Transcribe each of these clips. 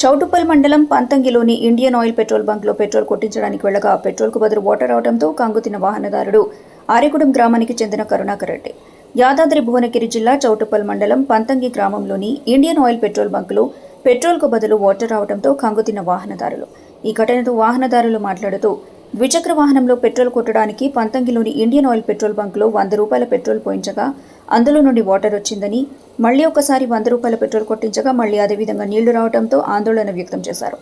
చౌటుప్పల్ మండలం పంతంగిలోని Indian oil petrol బంక్లో petrol కొట్టించడానికి వెళ్లగా పెట్రోల్కు బదులు water రావడంతో కంగుతిన్న వాహనదారుడు ఆరేగూడెం గ్రామానికి చెందిన కరుణాకర్ రెడ్డి. యాదాద్రి భువనగిరి జిల్లా చౌటుప్పల్ మండలం పంతంగి గ్రామంలోని ఇండియన్ ఆయిల్ పెట్రోల్ బంకులో పెట్రోల్కు బదులు వాటర్ రావడంతో కంగుతిన్న వాహనదారులు. ఈ ఘటనతో వాహనదారులు మాట్లాడుతూ ద్విచక్ర వాహనంలో పెట్రోల్ కొట్టడానికి పంతంగిలోని ఇండియన్ ఆయిల్ పెట్రోల్ బంకులో 100 రూపాయల పెట్రోల్ పోయించగా అందులో నుండి వాటర్ వచ్చిందని, మళ్లీ ఒకసారి 100 రూపాయల పెట్రోల్ కొట్టించగా మళ్లీ అదేవిధంగా నీళ్లు రావడంతో ఆందోళన వ్యక్తం చేశారు.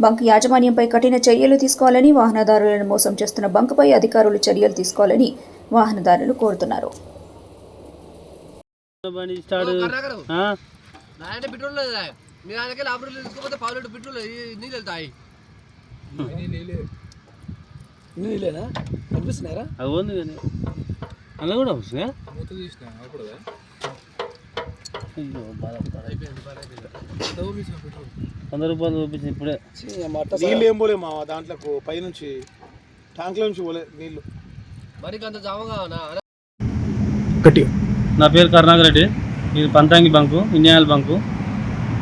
బంక్ యాజమాన్యంపై కఠిన చర్యలు తీసుకోవాలని, వాహనదారులను మోసం చేస్తున్న బంకుపై అధికారులు చర్యలు తీసుకోవాలని వాహనదారులు కోరుతున్నారు. అలా కూడా వస్తుందా? 100 రూపాయలు చూపించింది ఇప్పుడే. నీళ్ళు ఏం పోలే మా దాంట్లో పైనుంచి ట్యాంక్ల నుంచి పోలే నీళ్ళు. నా పేరు కరుణాకర్ రెడ్డి. ఇది Panthangi bunk, Indian oil bunk.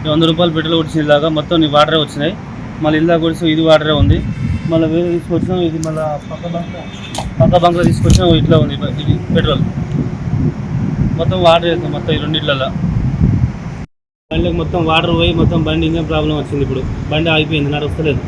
100 రూపాయలు పెట్రోల్ కొట్టించిన దాకా మొత్తం నీ వాటరే వచ్చినాయి. మళ్ళీ ఇల్లా కొడిసి ఇది వాటరే ఉంది. మళ్ళీ వేరే తీసుకొచ్చినాం. ఇది మళ్ళీ పక్క బంక్లో తీసుకొచ్చినాం. ఇట్లా ఉంది ఇది పెట్రోల్ మొత్తం వాటర్ వేస్తాం. మొత్తం ఈ రెండిట్లలో బండికి మొత్తం వాటర్ పోయి మొత్తం బండి ఇంజన్ ప్రాబ్లం వచ్చింది. ఇప్పుడు బండి ఆగిపోయింది, నడుస్తలేదు.